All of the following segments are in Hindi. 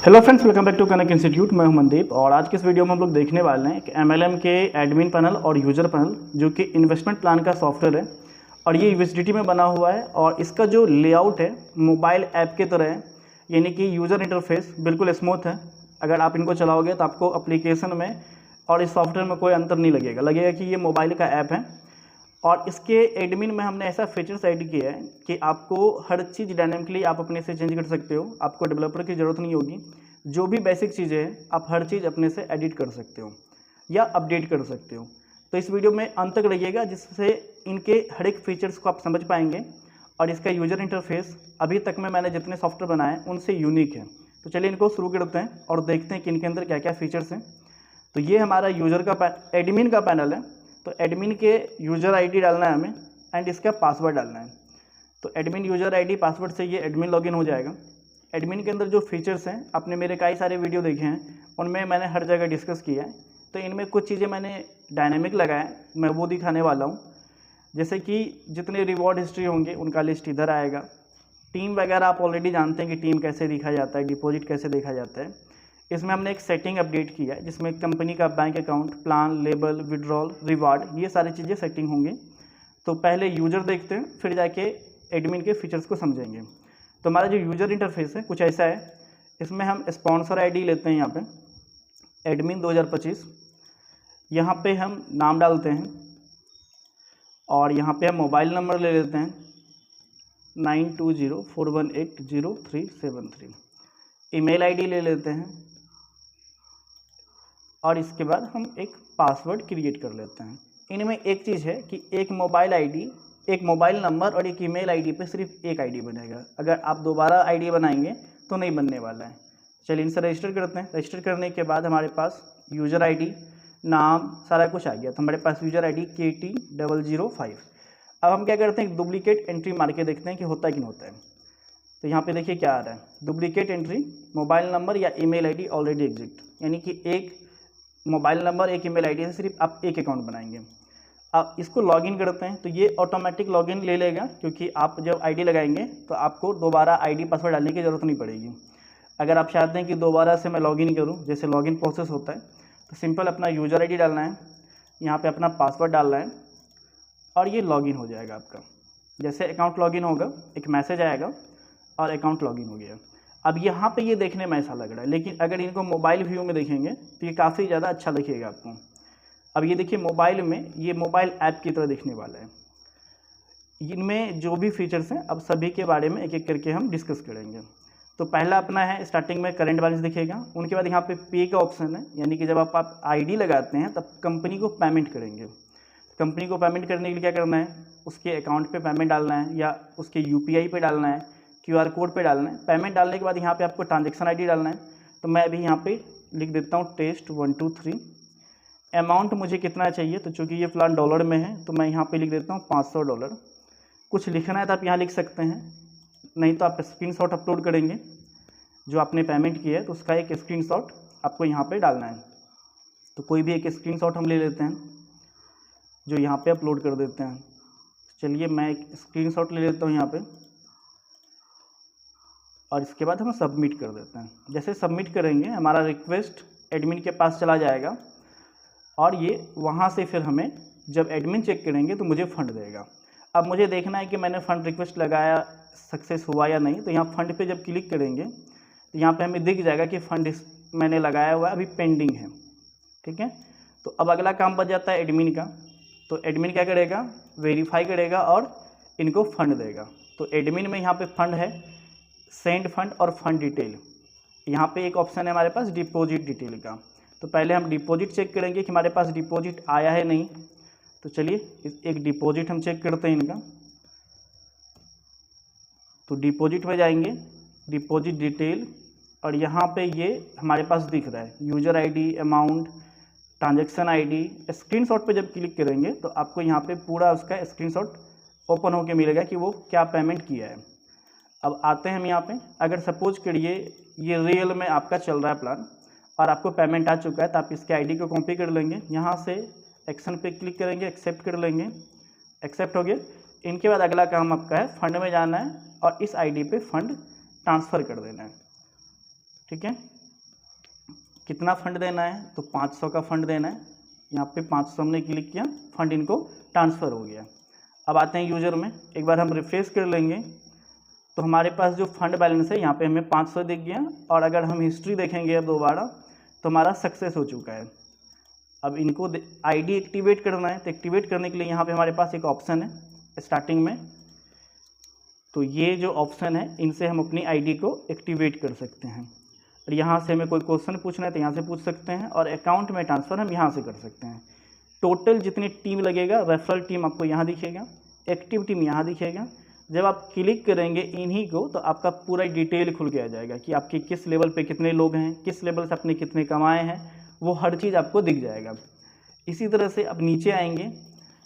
Hello friends, welcome back to Connect Institute. मैं हूं मनदीप और आज के इस वीडियो में हम लोग देखने वाले हैं कि एमएलएम के एडमिन पैनल और यूज़र पैनल जो कि इन्वेस्टमेंट प्लान का सॉफ्टवेयर है और ये यूएसडीटी में बना हुआ है और इसका जो लेआउट है मोबाइल ऐप के तरह है, यानी कि यूज़र इंटरफेस बिल्कुल स्मूथ है। अगर आप इनको चलाओगे तो आपको एप्लीकेशन में और इस सॉफ्टवेयर में कोई अंतर नहीं लगेगा कि ये मोबाइल का ऐप है। और इसके एडमिन में हमने ऐसा फीचर्स ऐड किया है कि आपको हर चीज़ डायनामिकली आप अपने से चेंज कर सकते हो, आपको डेवलपर की ज़रूरत नहीं होगी। जो भी बेसिक चीज़ें हैं आप हर चीज़ अपने से एडिट कर सकते हो या अपडेट कर सकते हो। तो इस वीडियो में अंत तक रहिएगा जिससे इनके हर एक फीचर्स को आप समझ पाएंगे और इसका यूज़र इंटरफेस अभी तक में मैंने जितने सॉफ्टवेयर बनाए उनसे यूनिक है। तो चलिए इनको शुरू करते हैं और देखते हैं कि इनके अंदर क्या क्या फीचर्स हैं। तो ये हमारा यूज़र का एडमिन का पैनल है। तो एडमिन के यूज़र आईडी डालना है हमें एंड इसका पासवर्ड डालना है। तो एडमिन यूज़र आईडी पासवर्ड से ये एडमिन लॉगिन हो जाएगा। एडमिन के अंदर जो फीचर्स हैं आपने मेरे कई सारे वीडियो देखे हैं, उनमें मैंने हर जगह डिस्कस किया है। तो इनमें कुछ चीज़ें मैंने डायनेमिक लगाया, मैं वो दिखाने वाला हूँ। जैसे कि जितने रिवॉर्ड हिस्ट्री होंगे उनका लिस्ट इधर आएगा। टीम वगैरह आप ऑलरेडी जानते हैं कि टीम कैसे देखा जाता है, डिपॉजिट कैसे देखा जाता है। इसमें हमने एक सेटिंग अपडेट किया है जिसमें कंपनी का bank account, plan, label, withdrawal, reward, ये सारी चीज़ें सेटिंग होंगी। तो पहले यूज़र देखते हैं, फिर जाके एडमिन के फीचर्स को समझेंगे। तो हमारा जो यूज़र इंटरफेस है कुछ ऐसा है। इसमें हम स्पॉन्सर आईडी लेते हैं, यहाँ पे एडमिन 2025, यहाँ पे हम नाम डालते हैं और यहाँ पे हम मोबाइल नंबर ले लेते हैं 9204180373। ईमेल आईडी ले लेते हैं और इसके बाद हम एक पासवर्ड क्रिएट कर लेते हैं। इनमें एक चीज़ है कि एक मोबाइल आईडी, एक मोबाइल नंबर और एक ईमेल आईडी पे सिर्फ एक आईडी बनेगा। अगर आप दोबारा आईडी बनाएंगे तो नहीं बनने वाला है। चलिए इनसे रजिस्टर करते हैं। रजिस्टर करने के बाद हमारे पास यूज़र आईडी, नाम, सारा कुछ आ गया। तो हमारे पास यूज़र आईडी KT005। अब हम क्या करते हैं, एक डुप्लीकेट एंट्री मार के देखते हैं कि होता है कि नहीं होता है। तो यहाँ पे देखिए क्या आ रहा है, डुप्लीकेट एंट्री, मोबाइल नंबर या ईमेल आईडी ऑलरेडी एग्जिस्ट, यानी कि एक मोबाइल नंबर एक ईमेल आईडी से सिर्फ आप एक अकाउंट बनाएंगे। अब इसको लॉगिन करते हैं तो ये ऑटोमेटिक लॉगिन ले लेगा, क्योंकि आप जब आईडी लगाएंगे तो आपको दोबारा आईडी पासवर्ड डालने की ज़रूरत नहीं पड़ेगी। अगर आप चाहते हैं कि दोबारा से मैं लॉगिन करूं, जैसे लॉगिन प्रोसेस होता है, तो सिंपल अपना यूज़र आईडी डालना है, यहाँ पे अपना पासवर्ड डालना है और ये लॉगिन हो जाएगा आपका। जैसे अकाउंट लॉगिन होगा एक मैसेज आएगा और अकाउंट लॉगिन हो गया। अब यहाँ पे ये देखने में ऐसा लग रहा है, लेकिन अगर इनको मोबाइल व्यू में देखेंगे तो ये काफ़ी ज़्यादा अच्छा दिखेगा आपको। अब ये देखिए मोबाइल में ये मोबाइल ऐप की तरह दिखने वाला है। इनमें जो भी फीचर्स हैं अब सभी के बारे में एक एक करके हम डिस्कस करेंगे। तो पहला अपना है, स्टार्टिंग में करंट बैलेंस दिखेगा। उनके बाद यहाँ पे पे का ऑप्शन है, यानी कि जब आप आईडी लगाते हैं तब कंपनी को पेमेंट करेंगे। कंपनी को पेमेंट करने के लिए क्या करना है, उसके अकाउंट पे पेमेंट डालना है या उसके UPI पे डालना है, QR कोड पे डालना है। पेमेंट डालने के बाद यहाँ पे आपको ट्रांजैक्शन आईडी डालना है। तो मैं अभी यहाँ पे लिख देता हूँ टेस्ट 123। अमाउंट मुझे कितना चाहिए, तो चूँकि ये प्लान डॉलर में है तो मैं यहाँ पे लिख देता हूँ $500। कुछ लिखना है तो आप यहाँ लिख सकते हैं, नहीं तो आप स्क्रीनशॉट अपलोड करेंगे जो आपने पेमेंट किया है तो उसका एक स्क्रीनशॉट आपको यहाँ पे डालना है। तो कोई भी एक स्क्रीनशॉट हम ले लेते हैं जो यहाँ पे अपलोड कर देते हैं। चलिए मैं एक स्क्रीनशॉट ले लेता हूँ यहाँ पे और इसके बाद हम सबमिट कर देते हैं। जैसे सबमिट करेंगे हमारा रिक्वेस्ट एडमिन के पास चला जाएगा और ये वहाँ से फिर हमें जब एडमिन चेक करेंगे तो मुझे फ़ंड देगा। अब मुझे देखना है कि मैंने फ़ंड रिक्वेस्ट लगाया सक्सेस हुआ या नहीं। तो यहाँ फ़ंड पे जब क्लिक करेंगे तो यहाँ पे हमें दिख जाएगा कि फ़ंड मैंने लगाया हुआ अभी पेंडिंग है। ठीक है, तो अब अगला काम बच जाता है एडमिन का। तो एडमिन क्या करेगा, वेरीफाई करेगा और इनको फ़ंड देगा। तो एडमिन में यहाँ पे फ़ंड है, सेंड फंड और फंड डिटेल। यहाँ पे एक ऑप्शन है हमारे पास डिपॉजिट डिटेल का। तो पहले हम डिपॉजिट चेक करेंगे कि हमारे पास डिपॉजिट आया है नहीं। तो चलिए एक डिपॉजिट हम चेक करते हैं इनका। तो डिपॉजिट में जाएंगे, डिपॉजिट डिटेल, और यहाँ पे ये हमारे पास दिख रहा है user ID, amount, transaction ID. Screenshot पे जब क्लिक करेंगे तो आपको यहाँ पे पूरा उसका स्क्रीनशॉट ओपन होकर मिलेगा कि वो क्या पेमेंट किया है। अब आते हैं हम यहाँ पे, अगर सपोज करिए ये रियल में आपका चल रहा है प्लान और आपको पेमेंट आ चुका है तो आप इसके आईडी को कॉपी कर लेंगे, यहाँ से एक्शन पे क्लिक करेंगे, एक्सेप्ट कर लेंगे, एक्सेप्ट हो गया। इनके बाद अगला काम आपका है फंड में जाना है और इस आईडी पे फंड ट्रांसफ़र कर देना है। ठीक है। कितना फंड देना है, तो 500 का फंड देना है। यहाँ पे 500 हमने क्लिक किया, फंड इनको ट्रांसफ़र हो गया। अब आते हैं यूज़र में, एक बार हम रिफ्रेश कर लेंगे तो हमारे पास जो फंड बैलेंस है यहाँ पे हमें 500 दिख गया। और अगर हम हिस्ट्री देखेंगे अब दोबारा तो हमारा सक्सेस हो चुका है। अब इनको आईडी एक्टिवेट करना है, तो एक्टिवेट करने के लिए यहाँ पे हमारे पास एक ऑप्शन है स्टार्टिंग में, तो ये जो ऑप्शन है इनसे हम अपनी आईडी को एक्टिवेट कर सकते हैं। और यहाँ से हमें कोई क्वेश्चन पूछना है तो यहाँ से पूछ सकते हैं, और अकाउंट में ट्रांसफ़र हम यहाँ से कर सकते हैं। टोटल जितनी टीम लगेगा, रेफरल टीम आपको यहाँ दिखेगा, एक्टिव टीम यहाँ दिखेगा। जब आप क्लिक करेंगे इन्हीं को तो आपका पूरा डिटेल खुल के आ जाएगा कि आपके किस लेवल पे कितने लोग हैं, किस लेवल से आपने कितने कमाए हैं, वो हर चीज़ आपको दिख जाएगा। इसी तरह से अब नीचे आएंगे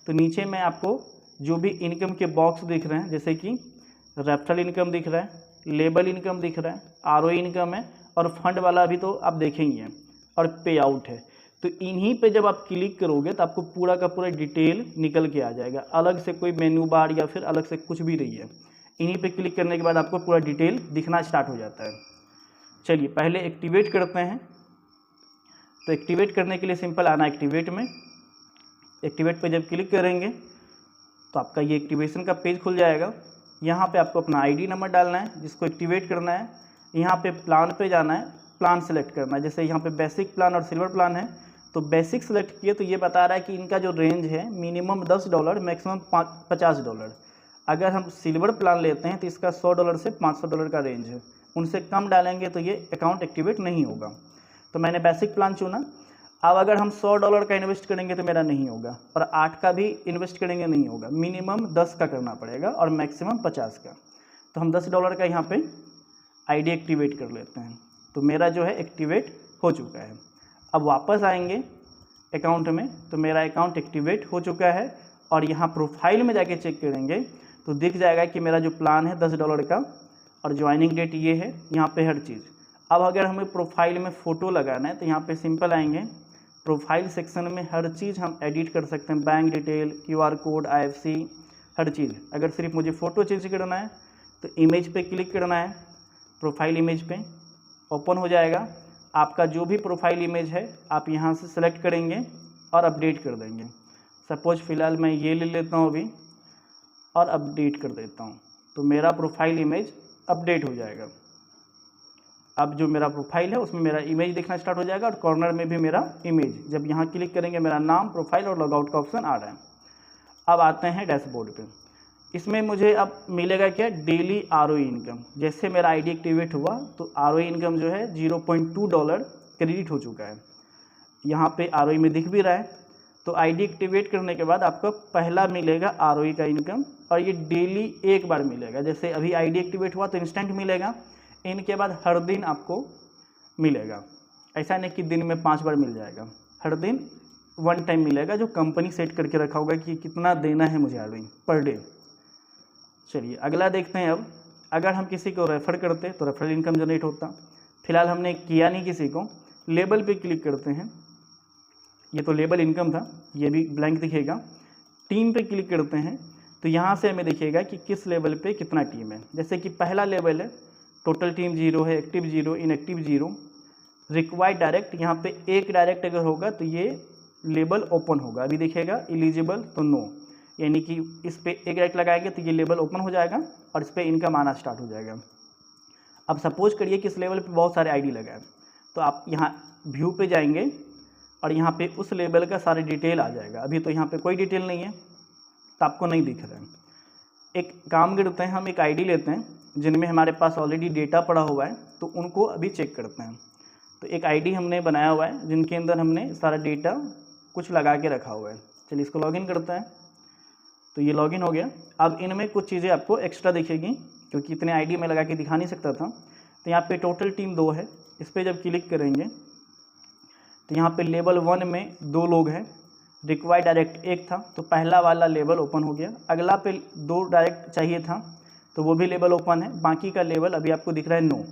तो नीचे में आपको जो भी इनकम के बॉक्स दिख रहे हैं, जैसे कि रेफरल इनकम दिख रहा है, लेबल इनकम दिख रहा है, आरओ इनकम है, और फंड वाला भी तो आप देखेंगे, और पे आउट है। तो इन्हीं पे जब आप क्लिक करोगे तो आपको पूरा का पूरा डिटेल निकल के आ जाएगा। अलग से कोई मेन्यू बार या फिर अलग से कुछ भी नहीं है। इन्हीं पे क्लिक करने के बाद आपको पूरा डिटेल दिखना स्टार्ट हो जाता है। चलिए पहले एक्टिवेट करते हैं। तो एक्टिवेट करने के लिए सिंपल आना एक्टिवेट में। एक्टिवेट पे जब क्लिक करेंगे तो आपका ये एक्टिवेशन का पेज खुल जाएगा। यहाँ पे आपको अपना आईडी नंबर डालना है जिसको एक्टिवेट करना है। यहाँ पे प्लान पे जाना है, प्लान सेलेक्ट करना है। जैसे यहाँ पे बेसिक प्लान और सिल्वर प्लान है, तो बेसिक सेलेक्ट किए तो ये बता रहा है कि इनका जो रेंज है मिनिमम $10, मैक्सिमम $50। अगर हम सिल्वर प्लान लेते हैं तो इसका $100 से $500 का रेंज है। उनसे कम डालेंगे तो ये अकाउंट एक्टिवेट नहीं होगा। तो मैंने बेसिक प्लान चुना। अब अगर हम $100 का इन्वेस्ट करेंगे तो मेरा नहीं होगा, और 8 का भी इन्वेस्ट करेंगे नहीं होगा। मिनिमम 10 का करना पड़ेगा और मैक्सिमम 50 का। तो हम $10 का यहाँ पे आईडी एक्टिवेट कर लेते हैं। तो मेरा जो है एक्टिवेट हो चुका है। अब वापस आएंगे अकाउंट में तो मेरा अकाउंट एक्टिवेट हो चुका है। और यहाँ प्रोफाइल में जाके चेक करेंगे तो दिख जाएगा कि मेरा जो प्लान है $10 का, और ज्वाइनिंग डेट ये है, यहाँ पे हर चीज़। अब अगर हमें प्रोफाइल में फ़ोटो लगाना है तो यहाँ पे सिंपल आएंगे, प्रोफाइल सेक्शन में हर चीज़ हम एडिट कर सकते हैं। Bank detail, QR code, IFC, हर चीज़। अगर सिर्फ मुझे फ़ोटो चेंज करना है तो इमेज पे क्लिक करना है, प्रोफाइल इमेज पे ओपन हो जाएगा। आपका जो भी प्रोफाइल इमेज है आप यहाँ से सेलेक्ट करेंगे और अपडेट कर देंगे। सपोज फ़िलहाल मैं ये ले लेता हूँ अभी और अपडेट कर देता हूँ, तो मेरा प्रोफाइल इमेज अपडेट हो जाएगा। अब जो मेरा प्रोफाइल है उसमें मेरा इमेज दिखना स्टार्ट हो जाएगा, और कॉर्नर में भी मेरा इमेज। जब यहाँ क्लिक करेंगे मेरा नाम, प्रोफाइल और लॉगआउट का ऑप्शन आ रहा है। अब आते हैं डैशबोर्ड पे। इसमें मुझे अब मिलेगा क्या, डेली आरओई इनकम। जैसे मेरा आईडी एक्टिवेट हुआ तो आरओई इनकम जो है $0.2 क्रेडिट हो चुका है। यहाँ पे आरओई में दिख भी रहा है। तो आईडी एक्टिवेट करने के बाद आपको पहला मिलेगा आरओई का इनकम, और ये डेली एक बार मिलेगा। जैसे अभी आईडी एक्टिवेट हुआ तो इंस्टेंट मिलेगा, इनके बाद हर दिन आपको मिलेगा। ऐसा नहीं कि दिन में 5 बार मिल जाएगा, हर दिन 1 टाइम मिलेगा, जो कंपनी सेट करके रखा होगा कि कितना देना है मुझे आरओई पर डे। चलिए अगला देखते हैं। अब अगर हम किसी को रेफ़र करते तो रेफरल इनकम जनरेट होता। फिलहाल हमने किया नहीं किसी को। लेबल पे क्लिक करते हैं, ये तो लेबल इनकम था, ये भी ब्लैंक दिखेगा। टीम पे क्लिक करते हैं तो यहाँ से हमें दिखेगा कि किस लेवल पे कितना टीम है। जैसे कि पहला लेवल है, टोटल टीम 0 है, एक्टिव 0, इनएक्टिव 0, रिक्वायर्ड डायरेक्ट। यहाँ पे एक डायरेक्ट अगर होगा तो ये लेबल ओपन होगा, अभी दिखेगा एलिजिबल तो नो, यानी कि इस पर एक डायरेक्ट लगाएंगे तो ये लेवल ओपन हो जाएगा और इस पर इनकम आना स्टार्ट हो जाएगा। अब सपोज करिए कि इस लेवल पे बहुत सारे आईडी लगा है, तो आप यहाँ व्यू पे जाएंगे और यहाँ पे उस लेवल का सारे डिटेल आ जाएगा। अभी तो यहाँ पे कोई डिटेल नहीं है तो आपको नहीं दिख रहा है। एक काम करते हैं, हम एक आईडी लेते हैं जिनमें हमारे पास ऑलरेडी डेटा पड़ा हुआ है, तो उनको अभी चेक करते हैं। तो एक आईडी हमने बनाया हुआ है जिनके अंदर हमने सारा डेटा कुछ लगा के रखा हुआ है। चलिए इसको लॉगिन करते हैं। तो ये लॉगिन हो गया। अब इनमें कुछ चीज़ें आपको एक्स्ट्रा दिखेगी क्योंकि इतने आईडी में लगा के दिखा नहीं सकता था। तो यहाँ पे टोटल टीम 2 है, इस पर जब क्लिक करेंगे तो यहाँ पे लेवल 1 में 2 लोग हैं, रिक्वायर्ड डायरेक्ट 1 था, तो पहला वाला लेवल ओपन हो गया। अगला पे 2 डायरेक्ट चाहिए था तो वो भी लेवल ओपन है। बाकी का लेवल अभी आपको दिख रहा है 9।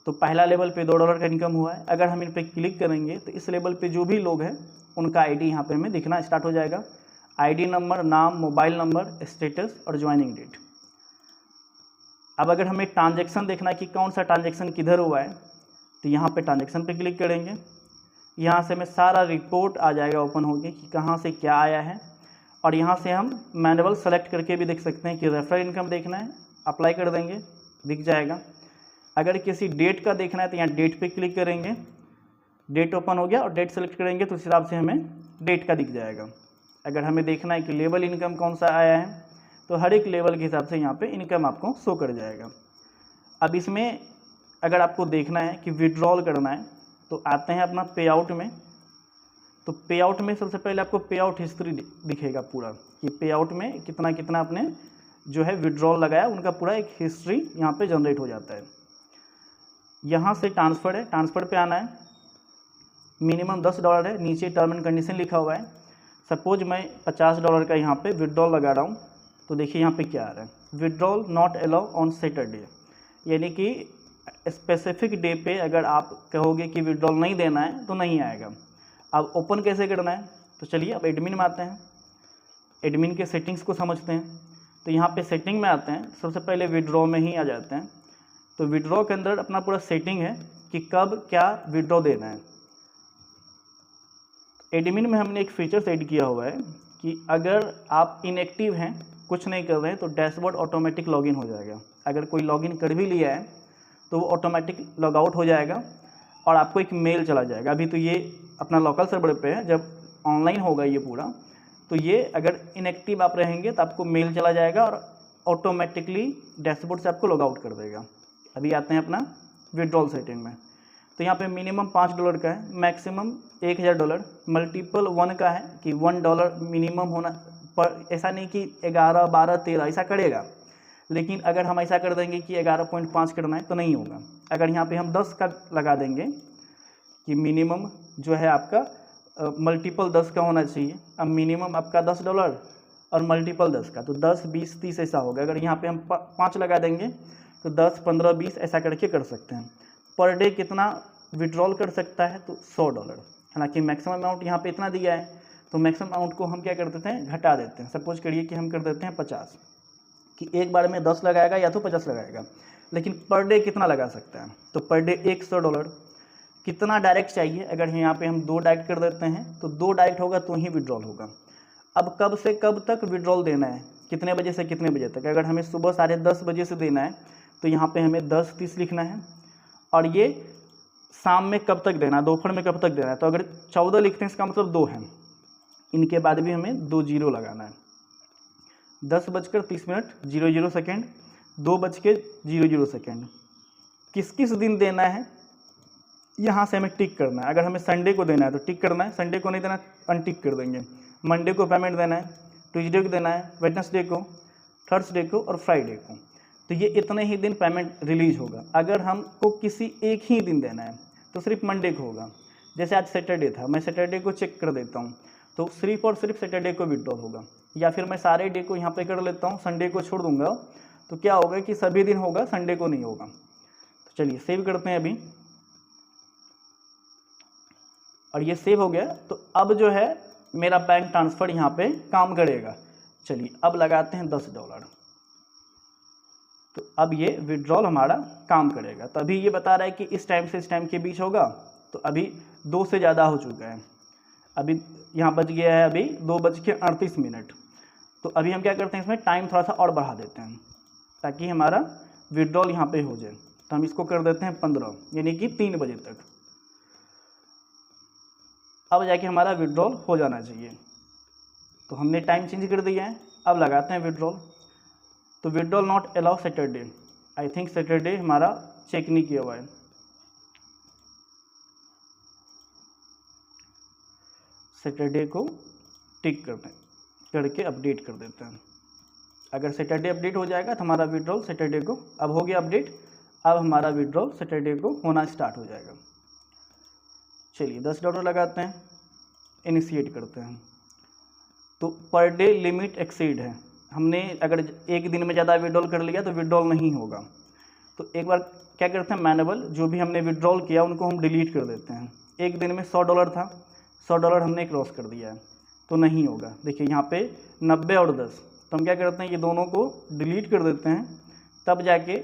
तो पहला लेवल पे $2 का इनकम हुआ है। अगर हम इन पर क्लिक करेंगे तो इस लेवल पे जो भी लोग हैं उनका आईडी यहाँ पे हमें दिखना स्टार्ट हो जाएगा। आईडी नंबर, नाम, मोबाइल नंबर, स्टेटस और ज्वाइनिंग डेट। अब अगर हमें ट्रांजैक्शन देखना है कि कौन सा ट्रांजैक्शन किधर हुआ है, तो यहाँ पे ट्रांजेक्शन पे क्लिक करेंगे, यहाँ से हमें सारा रिपोर्ट आ जाएगा ओपन होके कि कहाँ से क्या आया है। और यहाँ से हम मैनुअल सेलेक्ट करके भी देख सकते हैं कि रेफरल इनकम देखना है, अप्लाई कर देंगे, दिख जाएगा। अगर किसी डेट का देखना है तो यहाँ डेट पे क्लिक करेंगे, डेट ओपन हो गया और डेट सेलेक्ट करेंगे तो उस हिसाब से हमें डेट का दिख जाएगा। अगर हमें देखना है कि लेवल इनकम कौन सा आया है तो हर एक लेवल के हिसाब से यहाँ पे इनकम आपको शो कर जाएगा। अब इसमें अगर आपको देखना है कि विड्रॉल करना है तो आते हैं अपना पे आउट में। तो पे आउट में सबसे पहले आपको पे आउट हिस्ट्री दिखेगा पूरा कि पे आउट में कितना कितना आपने जो है विड्रॉल लगाया, उनका पूरा एक हिस्ट्री यहाँ पे जनरेट हो जाता है। यहाँ से ट्रांसफ़र है, ट्रांसफ़र पे आना है, मिनिमम $10 है, नीचे टर्म एंड कंडीशन लिखा हुआ है। सपोज मैं $50 का यहाँ पे विड्रॉल लगा रहा हूँ तो देखिए यहाँ पे क्या आ रहा है, withdrawal not allow on Saturday, यानी कि स्पेसिफिक डे पे अगर आप कहोगे कि विड्रॉल नहीं देना है तो नहीं आएगा। अब ओपन कैसे करना है तो चलिए अब एडमिन में आते हैं, एडमिन के सेटिंग्स को समझते हैं। तो यहाँ पे सेटिंग में आते हैं, सबसे पहले विड्रॉ में ही आ जाते हैं। तो विड्रॉ के अंदर अपना पूरा सेटिंग है कि कब क्या विड्रॉ देना है। एडमिन में हमने एक फीचर्स ऐड किया हुआ है कि अगर आप इनएक्टिव हैं, कुछ नहीं कर रहे हैं, तो डैशबोर्ड ऑटोमेटिक लॉगिन हो जाएगा। अगर कोई लॉगिन कर भी लिया है तो वो ऑटोमेटिक लॉग आउट हो जाएगा और आपको एक मेल चला जाएगा। अभी तो ये अपना लोकल सर्वर पे है, जब ऑनलाइन होगा ये पूरा तो ये अगर इनएक्टिव आप रहेंगे तो आपको मेल चला जाएगा और ऑटोमेटिकली डैशबोर्ड से आपको लॉग आउट कर देगा। अभी आते हैं अपना विड्रॉल सेटिंग में। तो यहाँ पे मिनिमम $5 का है, मैक्सिमम $1000, मल्टीपल 1 का है कि $1 मिनिमम होना, पर ऐसा नहीं कि 11, 12, 13 ऐसा करेगा। लेकिन अगर हम ऐसा कर देंगे कि 11.5 करना है तो नहीं होगा। अगर यहाँ पे हम 10 का लगा देंगे कि मिनिमम जो है आपका मल्टीपल 10 का होना चाहिए। अब मिनिमम आपका $10 और मल्टीपल 10 का, तो 10, 20, 30 ऐसा होगा। अगर यहाँ पे हम 5 लगा देंगे तो 10, 15, 20 ऐसा करके कर सकते हैं। पर डे कितना विड्रॉल कर सकता है तो $100, हालांकि मैक्सिमम अमाउंट यहाँ पे इतना दिया है तो मैक्सिमम अमाउंट को हम क्या कर देते हैं, घटा देते हैं। सपोज करिए कि हम कर देते हैं 50, कि एक बार में 10 लगाएगा या तो 50 लगाएगा, लेकिन पर डे कितना लगा सकता है तो पर डे $100। कितना डायरेक्ट चाहिए, अगर यहाँ पे हम 2 डायरेक्ट कर देते हैं तो 2 डायरेक्ट होगा तो ही विड्रॉल होगा। अब कब से कब तक विड्रॉल देना है, कितने बजे से कितने बजे तक। अगर हमें सुबह 10:30 बजे से देना है तो यहाँ पे हमें 10:30 लिखना है। और ये शाम में कब तक देना है, दोपहर में कब तक देना है, तो अगर 14 लिखते हैं इसका मतलब 2 है, इनके बाद भी हमें 2 जीरो लगाना है। 10:30 2:00 किस किस दिन देना है यहाँ से हमें टिक करना है। अगर हमें संडे को देना है तो टिक करना है, संडे को नहीं देना अनटिक कर देंगे। मंडे को पेमेंट देना है, ट्यूसडे को देना है, वेडनेसडे को, थर्सडे को और फ्राइडे को। तो ये इतने ही दिन पेमेंट रिलीज होगा। अगर हमको किसी एक ही दिन देना है तो सिर्फ मंडे को होगा। जैसे आज सैटरडे था, मैं सैटरडे को चेक कर देता हूँ तो सिर्फ और सिर्फ सैटरडे को विड्रॉल होगा। या फिर मैं सारे डे को यहाँ पे कर लेता हूँ, संडे को छोड़ दूंगा तो क्या होगा कि सभी दिन होगा, संडे को नहीं होगा। तो चलिए सेव करते हैं अभी, और ये सेव हो गया। तो अब जो है मेरा बैंक ट्रांसफ़र यहाँ पे काम करेगा। चलिए अब लगाते हैं $10, तो अब ये विड्रॉल हमारा काम करेगा। तो अभी ये बता रहा है कि इस टाइम से इस टाइम के बीच होगा, तो अभी 2 से ज़्यादा हो चुका है। अभी यहाँ बच गया है अभी 2:38। तो अभी हम क्या करते हैं, इसमें टाइम थोड़ा सा और बढ़ा देते हैं ताकि हमारा विड्रॉल यहाँ पे हो जाए। तो हम इसको कर देते हैं 15, यानी कि 3 बजे तक। अब जाके हमारा विड्रॉल हो जाना चाहिए। तो हमने टाइम चेंज कर दिया है। अब लगाते हैं विड्रॉल। तो withdrawal not allow Saturday, I think Saturday हमारा चेक नहीं किया हुआ है। सैटरडे को टिक करके अपडेट कर देते हैं। अगर सैटरडे अपडेट हो जाएगा तो हमारा विड्रॉल सैटरडे को, अब हो गया अपडेट, अब हमारा विड्रॉल सैटरडे को होना स्टार्ट हो जाएगा। चलिए $10 लगाते हैं, इनिशिएट करते हैं। तो पर डे लिमिट एक्सीड है, हमने अगर एक दिन में ज़्यादा विड्रॉल कर लिया तो विड्रॉल नहीं होगा। तो एक बार क्या करते हैं, मैनुअल जो भी हमने विड्रॉल किया उनको हम डिलीट कर देते हैं। एक दिन में $100 था, $100 हमने क्रॉस कर दिया है तो नहीं होगा। देखिए यहाँ पे 90 और 10, तो हम क्या करते हैं, ये दोनों को डिलीट कर देते हैं, तब जाके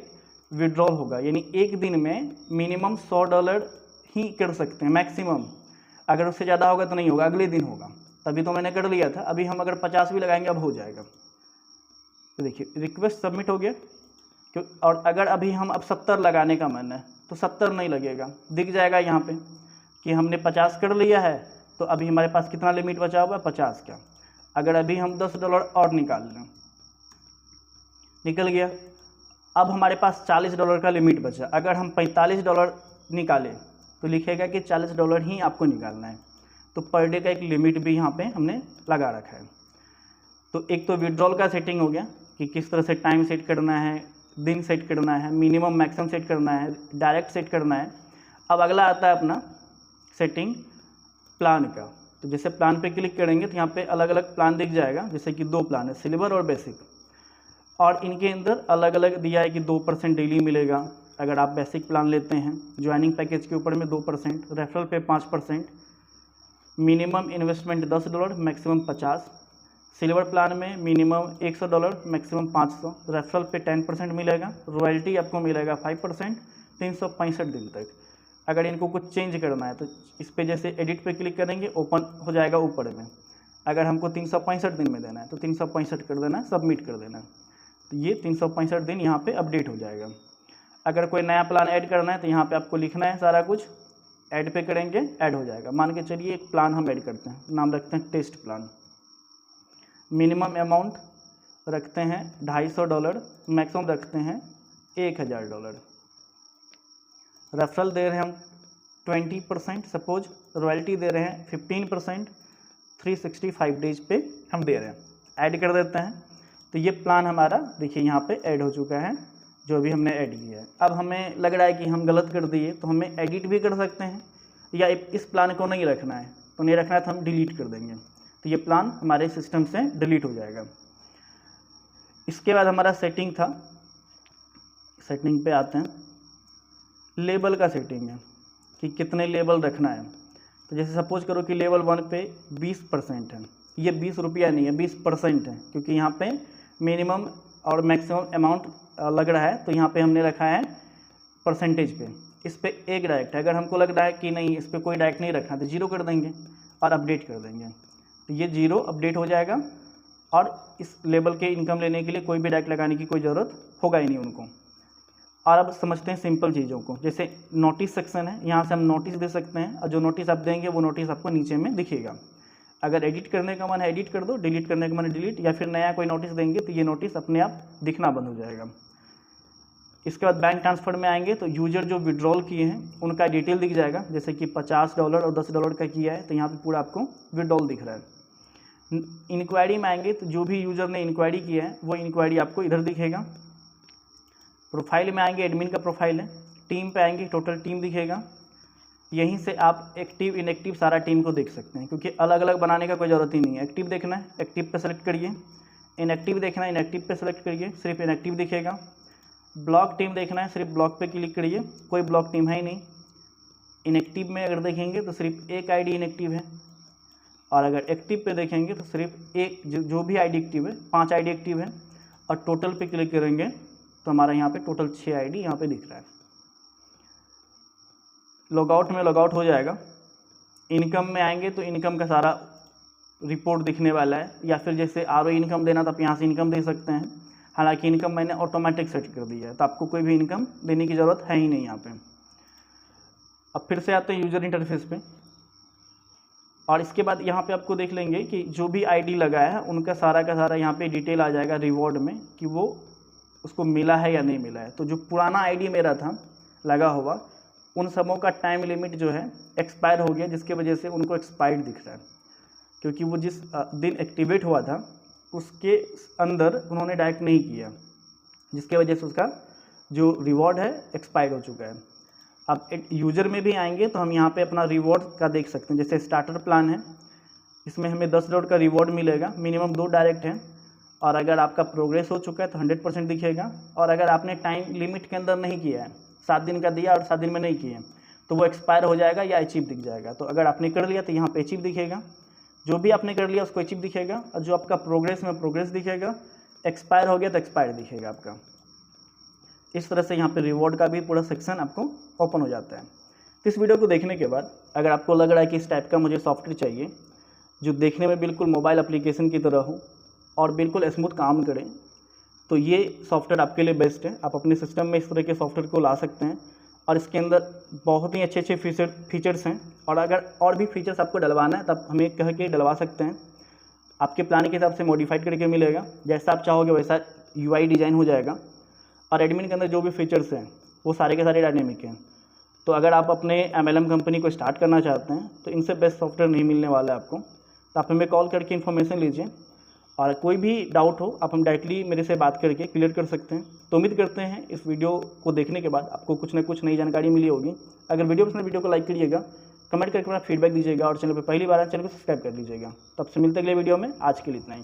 विड्रॉल होगा, यानी एक दिन में मिनिमम $100 ही कर सकते हैं मैक्सिमम। अगर उससे ज़्यादा होगा तो नहीं होगा, अगले दिन होगा। तभी तो मैंने कर लिया था। अभी हम अगर 50 भी लगाएंगे अब हो जाएगा। तो देखिए रिक्वेस्ट सबमिट हो गया। क्यों? और अगर अभी हम अब 70 लगाने का मन है तो 70 नहीं लगेगा, दिख जाएगा यहाँ पे कि हमने 50 कर लिया है। तो अभी हमारे पास कितना लिमिट बचा हुआ है, 50 का। अगर अभी हम $10 और निकाल लें, निकल गया। अब हमारे पास $40 का लिमिट बचा। अगर हम $45 निकालें तो लिखेगा कि $40 ही आपको निकालना है। तो पर डे का एक लिमिट भी यहाँ पे हमने लगा रखा है। तो एक तो विड्रॉल का सेटिंग हो गया कि किस तरह से टाइम सेट करना है, दिन सेट करना है, मिनिमम मैक्सिमम सेट करना है, डायरेक्ट सेट करना है। अब अगला आता है अपना सेटिंग प्लान का। तो जैसे प्लान पे क्लिक करेंगे तो यहाँ पे अलग अलग प्लान दिख जाएगा, जैसे कि 2 प्लान है, सिल्वर और बेसिक। और इनके अंदर अलग अलग दिया है कि 2% डेली मिलेगा अगर आप बेसिक प्लान लेते हैं। ज्वाइनिंग पैकेज के ऊपर में 2%, रेफरल पे 5%, minimum investment $10, maximum 50। Silver plan में मिनिमम $100, मैक्सिमम 500, रेफरल पे 10% मिलेगा, रॉयल्टी आपको मिलेगा 5%, 365 दिन तक। अगर इनको कुछ चेंज करना है तो इस पे जैसे एडिट पे क्लिक करेंगे, ओपन हो जाएगा ऊपर में। अगर हमको 365 दिन में देना है तो 365 कर देना है, सबमिट कर देना है। तो ये 365 दिन यहाँ पे अपडेट हो जाएगा। अगर कोई नया प्लान ऐड करना है तो यहाँ पे आपको लिखना है सारा कुछ, ऐड पे करेंगे ऐड हो जाएगा। मान के चलिए एक प्लान हम ऐड करते हैं, नाम रखते हैं टेस्ट प्लान। मिनिमम अमाउंट रखते हैं $250, मैक्सिमम रखते हैं $1000। रेफरल दे रहे हैं हम 20%, सपोज रॉयल्टी दे रहे हैं 15%, 365 डेज पे हम दे रहे हैं। ऐड कर देते हैं। तो ये प्लान हमारा देखिए यहाँ पे ऐड हो चुका है, जो भी हमने ऐड किया है। अब हमें लग रहा है कि हम गलत कर दिए तो हमें एडिट भी कर सकते हैं, या इस प्लान को नहीं रखना है तो नहीं रखना है तो हम डिलीट कर देंगे। तो ये प्लान हमारे सिस्टम से डिलीट हो जाएगा। इसके बाद हमारा सेटिंग था, सेटिंग पे आते हैं। लेबल का सेटिंग है कि कितने लेबल रखना है। तो जैसे सपोज करो कि लेवल 1 पे 20% है, ये 20 रुपया नहीं है 20% है, क्योंकि यहाँ पे मिनिमम और मैक्सिमम अमाउंट लग रहा है। तो यहाँ पे हमने रखा है परसेंटेज पे। इस पे एक डायरेक्ट है। अगर हमको लग रहा है कि नहीं इस पर कोई डायरेक्ट नहीं रखना तो 0 कर देंगे और अपडेट कर देंगे। तो ये 0 अपडेट हो जाएगा और इस लेवल के इनकम लेने के लिए कोई भी डायरेक्ट लगाने की कोई ज़रूरत होगा ही नहीं उनको। और अब समझते हैं सिंपल चीज़ों को। जैसे नोटिस सेक्शन है, यहाँ से हम नोटिस दे सकते हैं और जो नोटिस आप देंगे वो नोटिस आपको नीचे में दिखेगा। अगर एडिट करने का मन है एडिट कर दो, डिलीट करने का मन है डिलीट, या फिर नया कोई नोटिस देंगे तो ये नोटिस अपने आप दिखना बंद हो जाएगा। इसके बाद बैंक ट्रांसफ़र में आएंगे तो यूजर जो विड्रॉल किए हैं उनका डिटेल दिख जाएगा, जैसे कि $50 और $10 का किया है तो यहाँ पे पूरा आपको विड्रॉल दिख रहा है। इंक्वायरी में आएंगे तो जो भी यूज़र ने इंक्वायरी किया है वो इंक्वायरी आपको इधर दिखेगा। प्रोफाइल में आएंगे, एडमिन का प्रोफाइल है। टीम पे आएंगे, टोटल टीम दिखेगा। यहीं से आप एक्टिव इनएक्टिव सारा टीम को देख सकते हैं, क्योंकि अलग अलग बनाने का कोई ज़रूरत ही नहीं है। एक्टिव देखना है एक्टिव पे सेलेक्ट करिए, इनएक्टिव देखना है इनएक्टिव पे सेलेक्ट करिए, सिर्फ इनएक्टिव दिखेगा। ब्लॉक टीम देखना है, सिर्फ ब्लॉक पे क्लिक करिए, कोई ब्लॉक टीम है ही नहीं। इनएक्टिव में अगर देखेंगे तो सिर्फ एक आईडी इनएक्टिव है, और अगर एक्टिव पे देखेंगे तो सिर्फ एक जो भी आईडी एक्टिव है, 5 आईडी एक्टिव है। और टोटल पे क्लिक करेंगे तो हमारा यहाँ पे टोटल 6 आईडी यहाँ पे दिख रहा है। लॉगआउट में लॉगआउट हो जाएगा। इनकम में आएंगे तो इनकम का सारा रिपोर्ट दिखने वाला है, या फिर जैसे आर इनकम देना तो आप यहाँ से इनकम दे सकते हैं। हालांकि इनकम मैंने ऑटोमेटिक सेट कर दिया है तो आपको कोई भी इनकम देने की ज़रूरत है ही नहीं यहाँ पे। अब फिर से आते हैं यूज़र इंटरफेस पे, और इसके बाद यहाँ पे आपको देख लेंगे कि जो भी आईडी लगाया है उनका सारा का सारा यहाँ पे डिटेल आ जाएगा रिवॉर्ड में कि वो उसको मिला है या नहीं मिला है। तो जो पुराना आईडी मेरा था लगा हुआ उन सबों का टाइम लिमिट जो है एक्सपायर हो गया, जिसके वजह से उनको एक्सपायर्ड दिख रहा है, क्योंकि वो जिस दिन एक्टिवेट हुआ था उसके अंदर उन्होंने डायरेक्ट नहीं किया, जिसके वजह से उसका जो रिवॉर्ड है एक्सपायर हो चुका है। अब एक यूज़र में भी आएंगे तो हम यहाँ पे अपना रिवॉर्ड का देख सकते हैं। जैसे स्टार्टर प्लान है, इसमें हमें $10 का रिवॉर्ड मिलेगा, मिनिमम 2 डायरेक्ट हैं, और अगर आपका प्रोग्रेस हो चुका है तो 100% दिखेगा। और अगर आपने टाइम लिमिट के अंदर नहीं किया है, 7 दिन का दिया और 7 दिन में नहीं किए तो वो एक्सपायर हो जाएगा या अचीव दिख जाएगा। तो अगर आपने कर लिया तो यहाँ पे अचीव दिखेगा, जो भी आपने कर लिया उसको अचीव दिखेगा, और जो आपका प्रोग्रेस में प्रोग्रेस दिखेगा, एक्सपायर हो गया तो एक्सपायर दिखेगा आपका। इस तरह से यहाँ पे रिवॉर्ड का भी पूरा सेक्शन आपको ओपन हो जाता है। तो इस वीडियो को देखने के बाद अगर आपको लग रहा है कि इस टाइप का मुझे सॉफ्टवेयर चाहिए जो देखने में बिल्कुल मोबाइल एप्लीकेशन की तरह हो और बिल्कुल स्मूथ काम करे, तो ये सॉफ्टवेयर आपके लिए बेस्ट है। आप अपने सिस्टम में इस तरह के सॉफ्टवेयर को ला सकते हैं और इसके अंदर बहुत ही अच्छे अच्छे फीचर्स हैं। और अगर और भी फीचर्स आपको डलवाना है तब हमें कह के डलवा सकते हैं। आपके प्लान के हिसाब से मॉडिफाइड करके मिलेगा, जैसा आप चाहोगे वैसा UI डिज़ाइन हो जाएगा। और एडमिन के अंदर जो भी फीचर्स हैं वो सारे के सारे डायनेमिक हैं। तो अगर आप अपने MLM कंपनी को स्टार्ट करना चाहते हैं तो इनसे बेस्ट सॉफ्टवेयर नहीं मिलने वाला है आपको। तो आप हमें कॉल करके इन्फॉर्मेशन लीजिए और कोई भी डाउट हो आप हम डायरेक्टली मेरे से बात करके क्लियर कर सकते हैं। तो उम्मीद करते हैं इस वीडियो को देखने के बाद आपको कुछ ना कुछ नई जानकारी मिली होगी। अगर वीडियो पसंद है वीडियो को लाइक करिएगा, कमेंट करके अपना फीडबैक दीजिएगा और चैनल पर पहली बार है चैनल को सब्सक्राइब कर लीजिएगा। तो आपसे मिलते अगले वीडियो में। आज के लिए इतना ही।